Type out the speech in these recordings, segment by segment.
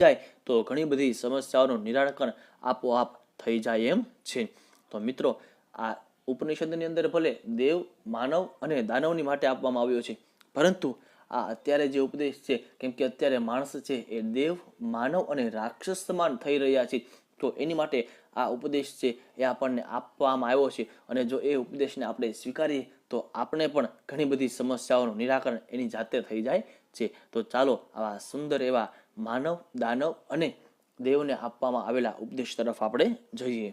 જાય તો ઘણી બધી સમસ્યાઓનું નિરાકરણ આપોઆપ થઈ જાય એમ છે. તો મિત્રો, આ ઉપનિષદની અંદર ભલે દેવ, માનવ અને દાનવની માટે આપવામાં આવ્યો છે, પરંતુ આ અત્યારે જે ઉપદેશ છે, કેમ કે અત્યારે માણસ છે એ દેવ, માનવ અને રાક્ષસ સમાન થઈ રહ્યા છે, તો એની માટે આ ઉપદેશ છે એ આપણને આપવામાં આવ્યો છે. અને જો એ ઉપદેશને આપણે સ્વીકારીએ તો આપણે પણ ઘણી બધી સમસ્યાઓનું નિરાકરણ એની જાતે થઈ જાય છે. તો ચાલો આવા સુંદર એવા માનવ, દાનવ અને દેવને આપવામાં આવેલા ઉપદેશ તરફ આપણે જઈએ.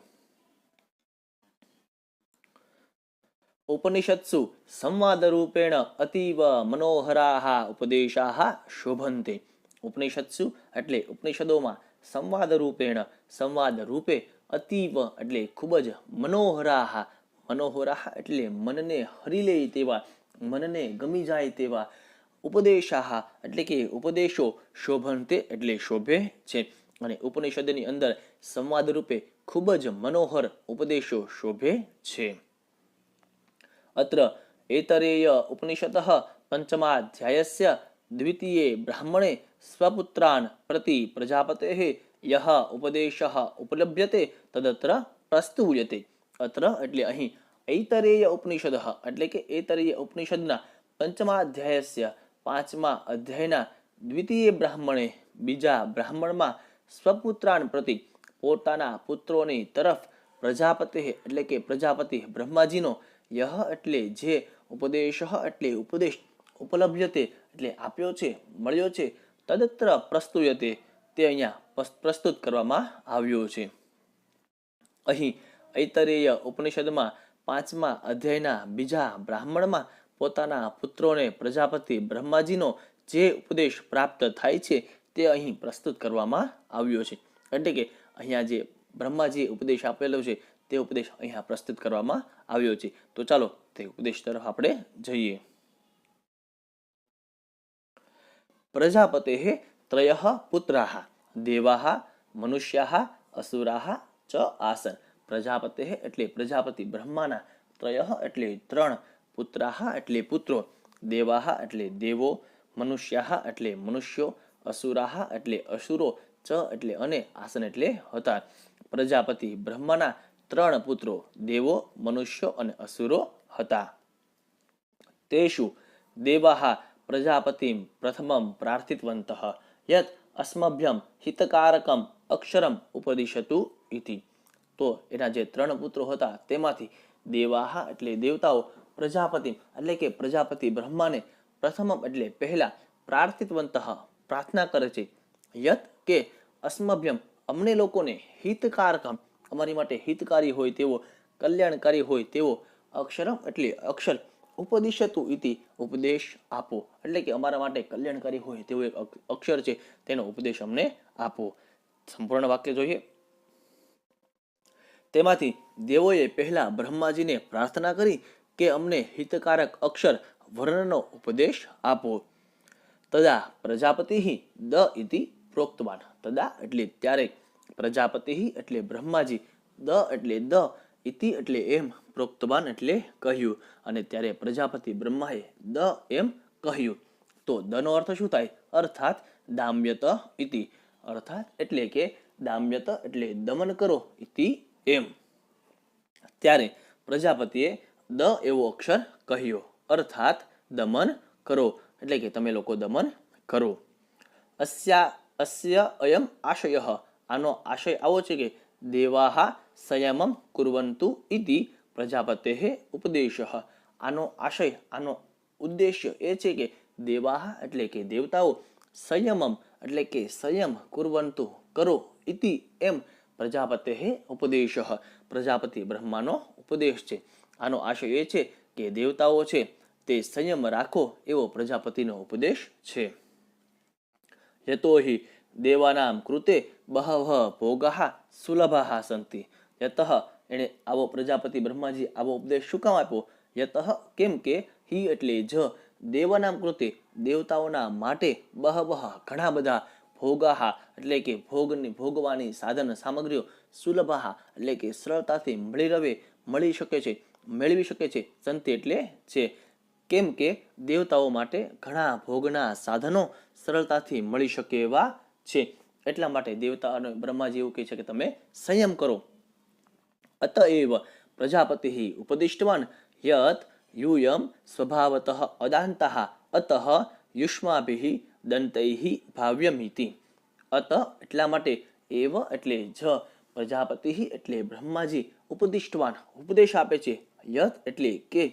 ઉપનિષત્સુ સંવાદરૂપેણ અતીવ મનોહરાહ ઉપદેશાહ શોભંતે. ઉપનિષત્સુ એટલે ઉપનિષદોમાં સંવાદ રૂપેણ, સંવાદ રૂપે, અતીવ એટલે ખૂબ જ, મનોહરાહ, મનોહરાહ એટલે મનને હરી લે તેવા, મનને ગમી જાય તેવા, ઉપદેશાહ એટલે કે ઉપદેશો, શોભંતે એટલે શોભે છે. અને ઉપનિષદની અંદર સંવાદ રૂપે ખૂબ જ મનોહર ઉપદેશો શોભે છે. અત્ર એતરેય ઉપનિષતઃ પંચમાધ્યાયસ્ય દ્વિતીये બ્રાહ્મણે સ્વપુત્રાન પ્રતિ પ્રજાપતેઃ યહ ઉપદેશઃ ઉપલભ્યતે તદત્ર પ્રસ્તુયતે. અત્ર એટલે અહીં, ઐતરેય ઉપનિષદઃ એટલે કે એતરેય ઉપનિષદના પંચમાધ્યાયસ્ય પાંચમા અધ્યાયના દ્વિતીય બ્રાહ્મણે બીજા બ્રાહ્મણમાં સ્વપુત્રાન પ્રતિ પોતાના પુત્રોની તરફ પ્રજાપતે એટલે કે પ્રજાપતિ બ્રહ્માજીનો યહ એટલે જે, ઉપદેશ એટલે ઉપદેશ, ઉપલભ્યતે એટલે આપ્યો છે, મળ્યો છે, તદત્ર પ્રસ્તુયતે તે અહીંયા પ્રસ્તુત કરવામાં આવ્યો છે. અહીં ઐતરેય ઉપનિષદમાં પાંચમા અધ્યાયના બીજા બ્રાહ્મણમાં પોતાના પુત્રોને પ્રજાપતિ બ્રહ્માજીનો જે ઉપદેશ પ્રાપ્ત થાય છે તે અહીં પ્રસ્તુત કરવામાં આવ્યો છે. એટલે કે અહીંયા જે બ્રહ્માજીએ ઉપદેશ આપેલો છે તે ઉપદેશ અહીંયા પ્રસ્તુત કરવામાં આવ્યો છે. તો ચાલો તે ઉપદેશ તરફ આપણે જઈએ. પ્રજાપતે ત્રયઃ પુત્રાઃ દેવાઃ મનુષ્યાઃ અસુરાઃ ચ આસન. પ્રજાપતે એટલે પ્રજાપતિ બ્રહ્માના, ત્રયઃ એટલે ત્રણ, પુત્રાઃ એટલે પુત્રો, દેવાઃ એટલે દેવો, મનુષ્યાઃ એટલે મનુષ્યો, અસુરાઃ એટલે અસુરો, ચ એટલે અને, આસન એટલે હતા. પ્રજાપતિ બ્રહ્માના ત્રણ પુત્રો દેવો, મનુષ્યો અને અસુરો હતા. તેષુ દેવાઃ પ્રજાપતિમ પ્રથમમ પ્રાર્થિતવन्तઃ યત અસ્મભ્યમ હિતકારકમ અક્ષરમ ઉપદિશતુ ઇતિ. તો એના જે ત્રણ પુત્રો હતા તેમાંથી દેવાહ એટલે દેવતાઓ, પ્રજાપતિ એટલે કે પ્રજાપતિ બ્રહ્માને, પ્રથમમ એટલે પહેલા, પ્રાર્થિતવંતઃ પ્રાર્થના કરે છે, યત કે અસ્મભ્યમ અમને લોકોને, હિતકારકમ અમારી માટે હિતકારી હોય તેવો, કલ્યાણકારી હોય તેવો, અક્ષરમ એટલે અક્ષર, ઉપદિશતુ ઇતિ ઉપદેશ આપો, એટલે કે અમારા માટે કલ્યાણકારી હોય તેવો એક અક્ષર છે તેનો ઉપદેશ અમને આપો. સંપૂર્ણ વાક્ય જોઈએ. તેમાંથી દેવોએ પહેલા બ્રહ્માજીને પ્રાર્થના કરી કે અમને હિતકારક અક્ષર વર્ણનો ઉપદેશ આપો. તદા પ્રજાપતિ દ ઇતિ પ્રોક્તવાન. તદા એટલે ત્યારે, પ્રજાપતિ એટલે બ્રહ્માજી, દ એટલે દ, ઇતિ એટલે એમ, પ્રોક્તવાન એટલે કહ્યું, અને ત્યારે પ્રજાપતિ બ્રહ્માએ દ એમ કહ્યું. તો દનો અર્થ શું થાય? અર્થાત દામ્યત ઇતિ. અર્થાત એટલે કે દામ્યત એટલે દમન કરો, ઇતિ એમ. ત્યારે પ્રજાપતિએ દ એવો અક્ષર કહ્યો, અર્થાત દમન કરો, એટલે કે તમે લોકો દમન કરો. અસ્ય અયમ આશય. આનો આશય આવો છે કે દેવાહ સંયમમ કુર્વંતુ ઇતિ પ્રજાપતેઃ ઉપદેશ. આનો આશય, આનો ઉદ્દેશ્ય એ છે કે દેવાહ એટલે કે દેવતાઓ, સંયમમ એટલે કે સંયમ, કુર્વંતુ કરો, ઇતિ એમ, પ્રજાપતેઃ ઉપદેશ પ્રજાપતિ બ્રહ્માનો ઉપદેશ છે. આનો આશય એ છે કે દેવતાઓ છે તે સંયમ રાખો એવો પ્રજાપતિનો ઉપદેશ છે. યતોહિ દેવાનામ કૃતે બહવઃ ભોગાઃ સુલભાઃ સંતિ. યતઃ એણે આવો પ્રજાપતિ બ્રહ્માજી આવો ઉપદેશ શું કામ આપ્યો? યતઃ કેમ કે, હિ એટલે જ, દેવાનામ કૃતે દેવતાઓના માટે, બહવઃ ઘણા બધા, ભોગાઃ એટલે કે ભોગવાની સાધન સામગ્રીઓ, સુલભાઃ એટલે કે સરળતાથી મળી શકે છે, મેળવી શકે છે, સંતિ એટલે છે. કેમ કે દેવતાઓ માટે ઘણા ભોગના સાધનો સરળતાથી મળી શકે એવા છે. એટલા માટે દેવતા અને બ્રહ્માજી એવું કહે છે કે તમે સંયમ કરો. અતએવ પ્રજાપતિ ઉપદિષ્ટવાન યત यूयम स्वभावतः अदान्तः अतः युष्माभिः दन्तैः भाव्यमिति. અત એટલા માટે એવ એટલે જ પ્રજાપતિ એટલે બ્રહ્માજી ઉપદિષ્ટવાન ઉપદેશ આપે છે. યત એટલે કે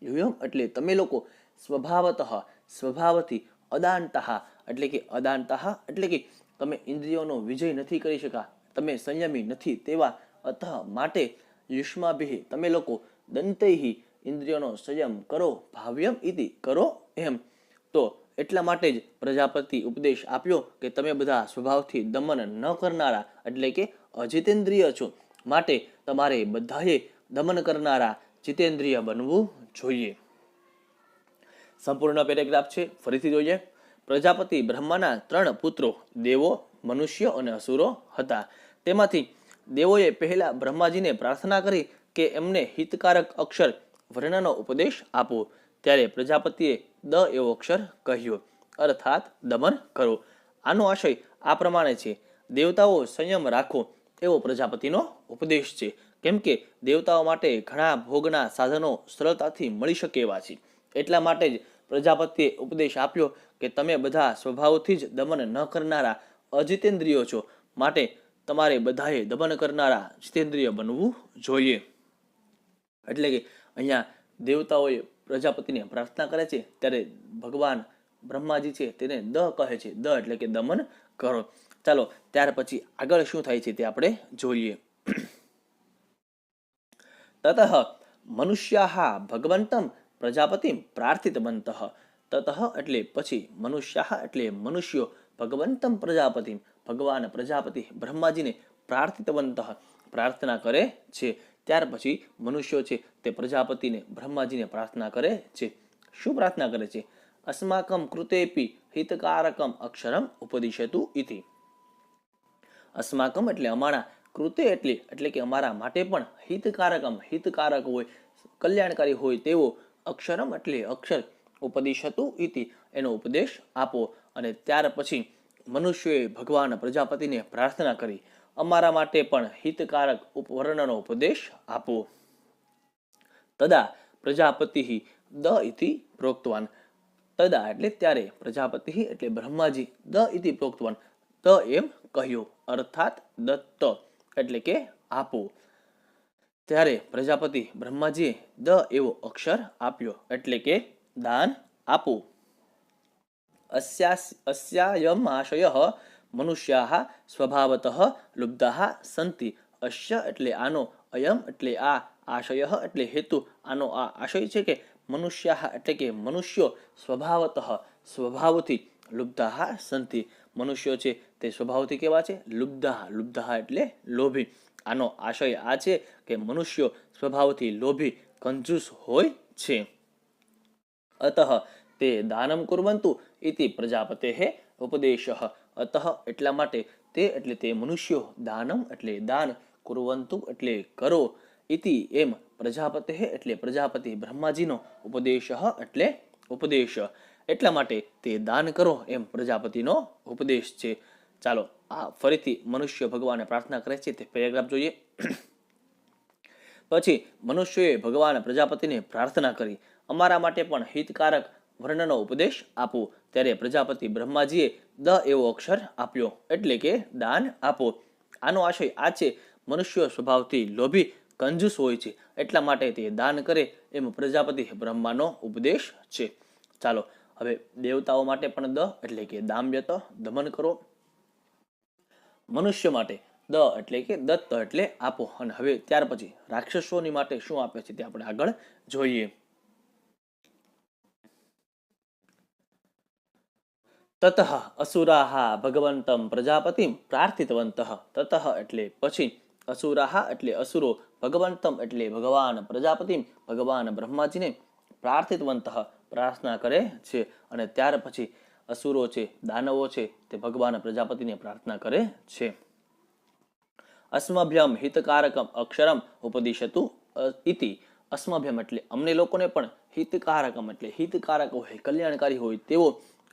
યુયમ એટલે તમે લોકો સ્વભાવતઃ સ્વભાવથી અદાંતઃ એટલે કે અદાંતઃ એટલે કે તમે ઇન્દ્રિયોનો વિજય નથી કરી શકા, તમે સંયમી નથી તેવા. અતઃ માટે યુષ્માભિ તમે લોકો દંતૈહિ ઇન્દ્રિયોનો સંયમ કરો, ભાવ્યમ ઇતિ કરો એમ. તો એટલા માટે જ પ્રજાપતિ ઉપદેશ આપ્યો કે તમે બધા સ્વભાવથી દમન ન કરનારા એટલે કે અજિતેન્દ્રિય છો, માટે તમારે બધાએ દમન કરનારા જીતેન્દ્રિય બનવું જોઈએ. સંપૂર્ણ પેરેગ્રાફ છે, ફરીથી જોઈએ. પ્રજાપતિ બ્રહ્માના 3 પુત્રો દેવો, મનુષ્ય અને અસુરો હતા. તેમાંથી દેવોએ પહેલા બ્રહ્માજીને પ્રાર્થના કરી કે એમને હિતકારક અક્ષર વર્ણનો ઉપદેશ આપો. ત્યારે પ્રજાપતિએ દ એવો અક્ષર કહ્યો, અર્થાત દમન કરો. આનો આશય આ પ્રમાણે છે: દેવતાઓ સંયમ રાખો એવો પ્રજાપતિનો ઉપદેશ છે, કેમ કે દેવતાઓ માટે ઘણા ભોગના સાધનો સરળતાથી મળી શકે એવા છે. એટલા માટે જ પ્રજાપતિએ ઉપદેશ આપ્યો કે તમે બધા સ્વભાવથી જ દમન ન કરનારા અજિતેન્દ્રિયો છો, માટે તમારે બધાએ દમન કરનારા જીતેન્દ્રિય બનવું જોઈએ. એટલે કે અહીંયા દેવતાઓએ પ્રજાપતિને પ્રાર્થના કરે છે ત્યારે ભગવાન બ્રહ્માજી છે તેને દ કહે છે. દ એટલે કે દમન કરો. ચાલો ત્યાર પછી આગળ શું થાય છે તે આપણે જોઈએ. તતઃ મનુષ્યાઃ ભગવંતમ પ્રજાપતિમ પ્રાર્થિતવંતઃ. તતઃ એટલે પછી મનુષ્યાઃ એટલે મનુષ્યો ભગવંતમ પ્રજાપતિમ ભગવાન પ્રજાપતિ બ્રહ્માજીને પ્રાર્થિતવંતઃ પ્રાર્થના કરે છે. ત્યાર પછી મનુષ્યો છે તે પ્રજાપતિને બ્રહ્માજીને પ્રાર્થના કરે છે. શું પ્રાર્થના કરે છે? અસ્માકમ કૃતેપી હિતકારકમ અક્ષરમ ઉપદિશતુ ઇતિ. અસ્માકમ એટલે અમારા, કૃતે એટલે કે અમારા માટે પણ, હિતકારકમ હિતકારક હોય, કલ્યાણકારી હોય તેવો, અક્ષરમ એટલે અક્ષર, ઉપદિશતુ ઇતિ એનો ઉપદેશ આપો. અને ત્યાર પછી મનુષ્યોએ ભગવાન પ્રજાપતિને પ્રાર્થના કરી, અમારા માટે પણ હિતકારક વર્ણનો ઉપદેશ આપો. તદા પ્રજાપતિ દ ઇતિ પ્રોક્તવાન. તદા એટલે ત્યારે, પ્રજાપતિ એટલે બ્રહ્માજી, દ ઇતિ પ્રોક્તવાન દ એમ કહ્યું, અર્થાત દત્ત એટલે કે આપો. ત્યારે પ્રજાપતિ બ્રહ્માજીએ દ એવો અક્ષર આપ્યો એટલે કે દાન આપો. અસ્યાયમ આશયઃ મનુષ્યાઃ સ્વભાવતઃ લુબ્ધાઃ સંતિ. અસ્ય એટલે આનો, અયમ એટલે આ, આશય એટલે હેતુ. આનો આ આશય છે કે મનુષ્યાઃ એટલે કે મનુષ્યો સ્વભાવતઃ સ્વભાવથી, લુબ્ધાઃ સંતિ મનુષ્યો છે તે સ્વભાવથી કેવા છે? લુબ્ધાઃ. લુબ્ધાઃ એટલે લોભી. આનો આશય આ છે કે મનુષ્યો સ્વભાવથી લોભી, કંજૂસ હોય છે. અતઃ તે દાનમ કુર્વન્તુ ઇતિ પ્રજાપતેઃ ઉપદેશઃ. અતઃ એટલા માટે, તે એટલે તે મનુષ્યો, દાનમ એટલે દાન, કુર્વન્તુ એટલે કરો, ઇતિ એમ, પ્રજાપતેઃ એટલે પ્રજાપતિ બ્રહ્માજીનો, ઉપદેશઃ એટલે ઉપદેશ, એટલા માટે તે દાન કરો એમ પ્રજાપતિનો ઉપદેશ છે. ચાલો આ ફરીથી મનુષ્ય ભગવાને પ્રાર્થના કરે છે તે પેરેગ્રાફ જોઈએ. પછી મનુષ્યોએ ભગવાન પ્રજાપતિને પ્રાર્થના કરી, અમારા માટે પણ હિતકારક વર્ણનો ઉપદેશ આપો. ત્યારે પ્રજાપતિ બ્રહ્માજીએ દ એવો અક્ષર આપ્યો એટલે કે દાન આપો. આનો આશય આ છે, મનુષ્યો સ્વભાવથી લોભી, કંજૂસ હોય છે, એટલા માટે તે દાન કરે એમ પ્રજાપતિ બ્રહ્માનો ઉપદેશ છે. ચાલો હવે દેવતાઓ માટે પણ દ એટલે કે દામ્યત દમન કરો. મનુષ્ય માટે દ એટલે કે દત્ત એટલે આપો. અને હવે ત્યાર પછી રાક્ષસોની માટે શું આપે છે તે આપણે આગળ જોઈએ. તતઃ અસુરાઃ ભગવંતમ પ્રજાપતિમ પ્રાર્થિતવંતઃ. તતઃ એટલે પછી, અસુરાઃ એટલે અસુરો, ભગવંતમ એટલે ભગવાન પ્રજાપતિમ ભગવાન બ્રહ્માજીને, પ્રાર્થિતવંતઃ પ્રાર્થના કરે છે. અને ત્યાર પછી અસુરો છે, દાનવો છે તે ભગવાન પ્રજાપતિને પ્રાર્થના કરે છે. અસ્મભ્યમ હિતકારકમ અક્ષરમ ઉપદિશતુ ઇતિ. અસ્મભ્યમ એટલે અમને લોકોને પણ, હિતકારકમ એટલે હિતકારક હોય, કલ્યાણકારી હોય તેવો,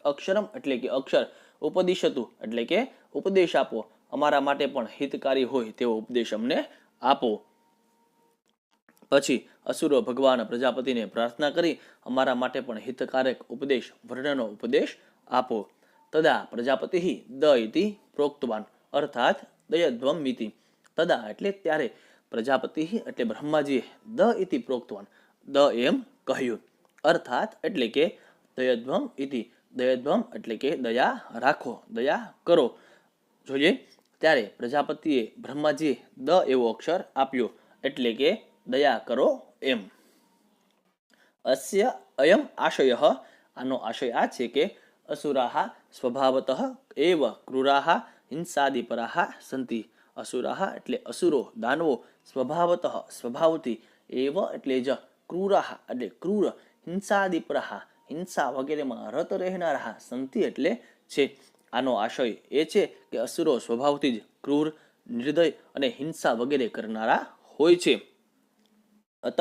અક્ષરમ એટલે કે અક્ષર, ઉપદિશતુ એટલે કે ઉપદેશ આપો, અમારા માટે પણ હિતકારી હોય તેવો ઉપદેશ અમને આપો. પછી અસુરો ભગવાન પ્રજાપતિને પ્રાર્થના કરી અમારા માટે પણ હિતકારક ઉપદેશ વર્ણનો ઉપદેશ આપો. તદા પ્રજાપતિ દ ઇતિ પ્રોક્તવાન અર્થાત દયધ્વમ મિતિ. તદા એટલે ત્યારે પ્રજાપતિ એટલે બ્રહ્માજીએ દ ઇતિ પ્રોક્તવાન દ એમ કહ્યું, અર્થાત એટલે કે દયધ્વમ ઇતિ દયધ્વમ એટલે કે દયા રાખો, દયા કરો જોઈએ. ત્યારે પ્રજાપતિએ બ્રહ્માજીએ દ એવો અક્ષર આપ્યો એટલે કે દયા કરો એમ. અસ્ય અયમ આશય આનો આશય આ છે કે અસુરાહ સ્વભાવતઃ એવ ક્રૂરાહ હિંસાદિપરાહ સંતિ. અસુરાહ એટલે અસુરો દાનવો સ્વભાવતઃ સ્વભાવથી એવ એટલે જ ક્રૂરાહ એટલે ક્રૂર હિંસાદિપરાહ હિંસા વગેરેમાં રત રહેનારા સંતિ એટલે છે. આનો આશય એ છે કે અસુરો સ્વભાવથી જ ક્રૂર, નિર્દય અને હિંસા વગેરે કરનારા હોય છે. અતઃ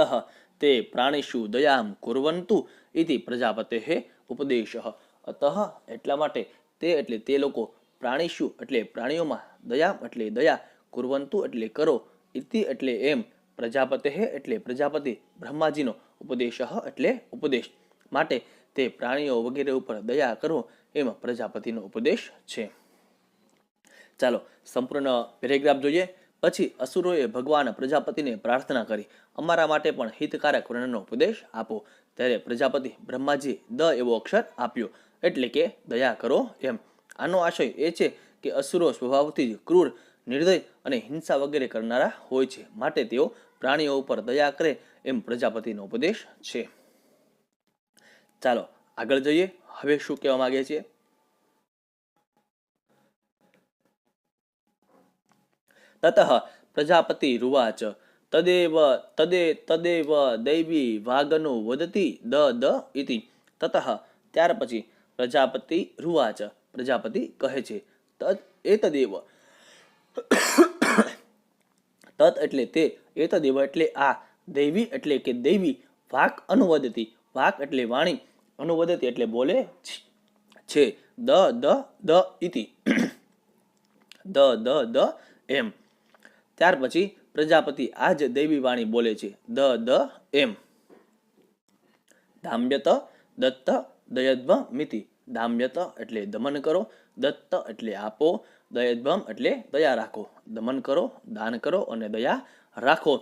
તે પ્રાણીષુ દયામ કુર્વન્તુ ઇતિ પ્રજાપતેઃ ઉપદેશઃ. અતઃ એટલા માટે તે એટલે તે લોકો પ્રાણીષુ એટલે પ્રાણીઓમાં દયામ એટલે દયા, કુર્વન્તુ એટલે કરો, ઇતિ એટલે એમ, પ્રજાપતેઃ એટલે પ્રજાપતિ બ્રહ્માજીનો ઉપદેશઃ એટલે ઉપદેશ માટે તે પ્રાણીઓ વગેરે ઉપર દયા કરો એમ પ્રજાપતિનો ઉપદેશ છે. ચાલો સંપૂર્ણ પેરેગ્રાફ જોઈએ. પછી અસુરોએ ભગવાન પ્રજાપતિને પ્રાર્થના કરી અમારા માટે પણ હિતકારક વર્ણનનો ઉપદેશ આપો. ત્યારે પ્રજાપતિ બ્રહ્માજી દ એવો અક્ષર આપ્યો એટલે કે દયા કરો એમ. આનો આશય એ છે કે અસુરો સ્વભાવથી જ ક્રૂર, નિર્દય અને હિંસા વગેરે કરનારા હોય છે, માટે તેઓ પ્રાણીઓ ઉપર દયા કરે એમ પ્રજાપતિનો ઉપદેશ છે. ચાલો આગળ જઈએ. હવે શું કહેવા માંગે છે? તતઃ પ્રજાપતિ રૂવાચ તદેવ દૈવી વાગનો વદતી દ દ ઇતિ. તતઃ ત્યાર પછી પ્રજાપતિ રૂવાચ પ્રજાપતિ કહે છે એતદેવ તત એટલે તે, એતદેવ એટલે આ, દૈવી એટલે કે દૈવી, વાક અનુવદતી વાક એટલે વાણી, અનુવદતી એટલે બોલે છે, દ દ દ ઇતિ દ દ દ એમ. ત્યાર પછી પ્રજાપતિ આ જ દૈવી વાણી બોલે છે, દ દ એમ. દામ્યત દત્ત દયદ્વમ મિતિ. દામ્યત એટલે દમન કરો, દત્ત એટલે આપો, દયદ્વમ એટલે દયા રાખો. દમન કરો, દાન કરો અને દયા રાખો.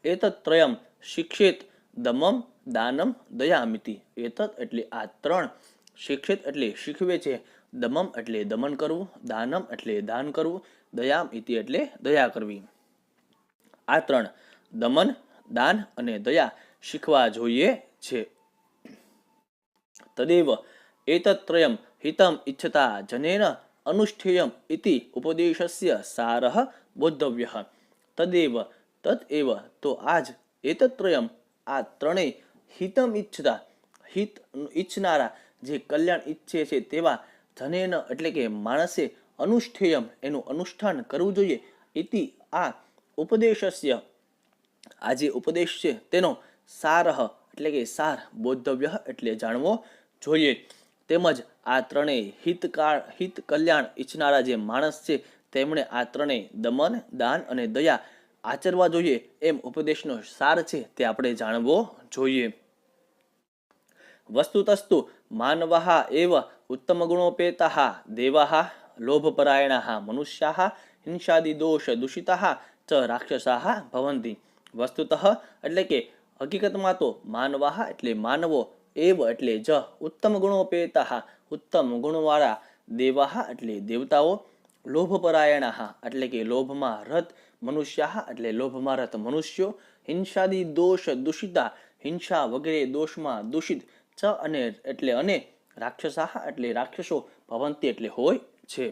એતત ત્રયમ શિક્ષિત દમમ દાનમ દયામિતિ. એતત એટલે આ ત્રણ, શિક્ષિત એટલે શીખવે છે, દમમ એટલે દમન કરવું, દાનમ એટલે દાન કરવું, દયામ ઇતિ એટલે દયા કરવી. આ ત્રણ દમન, દાન અને દયા શીખવા જોઈએ છે. તદેવ એતત્રયમ હિતમ ઇચ્છતા જનેન અનુષ્ઠેયમ ઇતિ ઉપદેશસ્ય સારઃ બોદ્ધવ્યઃ. તદેવ તત્એવ તો આજ, એતત્રયમ આ ત્રણેય, હિતમ ઇચ્છતા હિત ઈચ્છનારા જે કલ્યાણ ઈચ્છે છે તેવા, જનેન એટલે કે માણસે, અનુષ્ઠેયમ એનું અનુષ્ઠાન કરવું જોઈએ, ઇતિ આ ઉપદેશસ્ય આ જે ઉપદેશ છે તેનો, સારઃ એટલે કે સાર, બોદ્ધવ્ય એટલે જાણવો જોઈએ. તેમજ આ ત્રણેય હિત કલ્યાણ ઈચ્છનારા જે માણસ છે તેમણે આ ત્રણેય દમન, દાન અને દયા આચરવા જોઈએ એમ ઉપદેશનો સાર છે તે આપણે જાણવો જોઈએ. વસ્તુતસ્તુ માનવાઃ એવ ઉત્તમ ગુણોપેતાઃ દેવાઃ લોભપરાયણાઃ મનુષ્યાઃ હિંસાદિ દોષ દૂષિતાઃ ચ રાક્ષસાઃ ભવન્તિ. વસ્તુતઃ એટલે કે હકીકતમાં તો માનવાઃ એટલે માનવો, એવ એટલે જ ઉત્તમ ગુણોપેતાઃ ઉત્તમ ગુણવાળા, દેવાઃ એટલે દેવતાઓ, લોભપરાયણાઃ એટલે કે લોભમાં રત, મનુષ્યાઃ એટલે લોભમાં રત મનુષ્યો, હિંસાદિ દોષ દૂષિતા હિંસા વગેરે દોષમાં દૂષિત, ચ અને એટલે અને, રાક્ષસાઃ એટલે રાક્ષસો, ભવંતી એટલે હોય છે.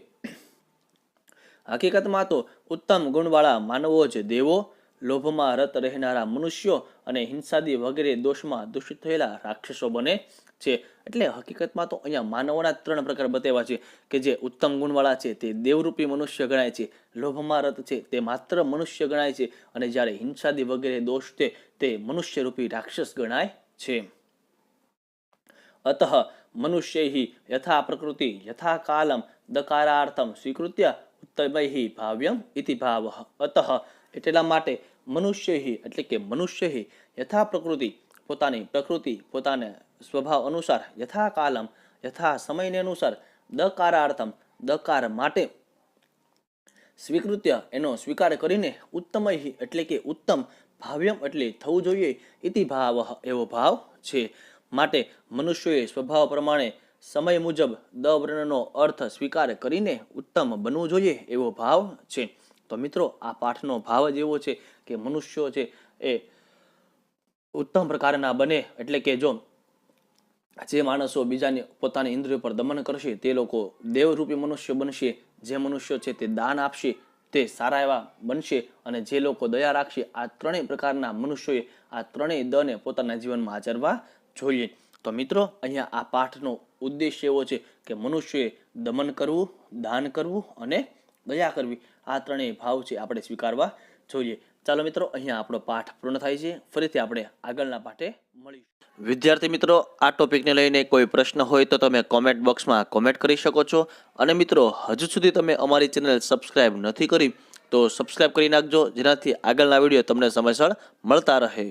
હકીકતમાં તો ઉત્તમ ગુણવાળા માનવો જ દેવો, લોભમાં રત રહેનારા મનુષ્યો અને હિંસાદી વગેરે દોષમાં દૂષિત થયેલા રાક્ષસો બને છે. એટલે હકીકતમાં તો અહીંયા માનવોના ત્રણ પ્રકાર બતાવ્યા છે કે જે ઉત્તમ ગુણવાળા છે તે દેવરૂપી મનુષ્ય ગણાય છે, લોભમાં રત છે તે માત્ર મનુષ્ય ગણાય છે, અને જ્યારે હિંસાદી વગેરે દોષ છે તે મનુષ્યરૂપી રાક્ષસ ગણાય છે. અતઃ મનુષ્યૈ યથા પ્રકૃતિ યથા કાલમ દકારાર્થમ સ્વીકૃત્ય ઉત્તમૈઃ ભાવ્યમ ઇતિ ભાવઃ અતઃ એટલા માટે મનુષ્યૈઃ એટલે કે મનુષ્યૈઃ યથા પ્રકૃતિ પોતાની પ્રકૃતિ પોતાના સ્વભાવ અનુસાર યથા કાલમ યથા સમયને અનુસાર દકારાર્થમ દકાર માટે સ્વીકૃત્ય એનો સ્વીકાર કરીને ઉત્તમૈઃ એટલે કે ઉત્તમ ભાવ્યમ એટલે થવું જોઈએ ઇતિ ભાવ એવો ભાવ છે. માટે મનુષ્યોએ સ્વભાવ પ્રમાણે સમય મુજબ દ વર્ણનો અર્થ સ્વીકાર કરીને ઉત્તમ બનવું જોઈએ એવો ભાવ છે. તો મિત્રો આ પાઠનો ભાવ જ એવો છે કે મનુષ્યો છે એ ઉત્તમ પ્રકારના બને એટલે કે જો જે માણસો બીજાની પોતાની ઇન્દ્રિયો પર દમન કરશે તે લોકો દેવરૂપી મનુષ્ય બનશે. જે મનુષ્યો છે તે દાન આપશે તે સારા એવા બનશે. અને જે લોકો દયા રાખશે આ ત્રણેય પ્રકારના મનુષ્યોએ આ ત્રણેય દને પોતાના જીવનમાં આચરવા જોઈએ. તો મિત્રો અહીંયા આ પાઠનો ઉદ્દેશ્ય એવો છે કે મનુષ્યએ દમન કરવું, દાન કરવું અને દયા કરવી આ ત્રણેય ભાવ છે આપણે સ્વીકારવા જોઈએ. ચાલો મિત્રો અહીંયા આપણો પાઠ પૂર્ણ થાય છે. ફરીથી આપણે આગળના પાઠે મળીશું. વિદ્યાર્થી મિત્રો આ ટોપિકને લઈને કોઈ પ્રશ્ન હોય તો તમે કોમેન્ટ બોક્સમાં કોમેન્ટ કરી શકો છો. અને મિત્રો હજુ સુધી તમે અમારી ચેનલ સબસ્ક્રાઈબ નથી કરી તો સબસ્ક્રાઈબ કરી નાખજો જેનાથી આગળના વિડીયો તમને સમયસર મળતા રહે.